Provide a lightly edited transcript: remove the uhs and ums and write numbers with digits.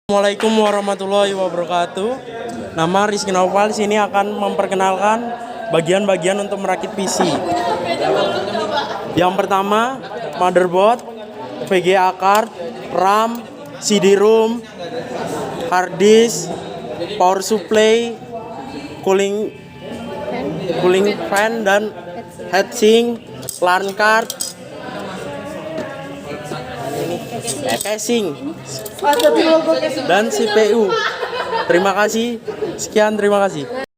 Assalamualaikum warahmatullahi wabarakatuh. Nama Rizky Naufal sini akan memperkenalkan bagian-bagian untuk merakit PC. Yang pertama, motherboard, VGA card, RAM, CD-ROM, hard disk, power supply, cooling fan dan heatsink, LAN card, casing dan CPU. Terima kasih. Sekian, terima kasih.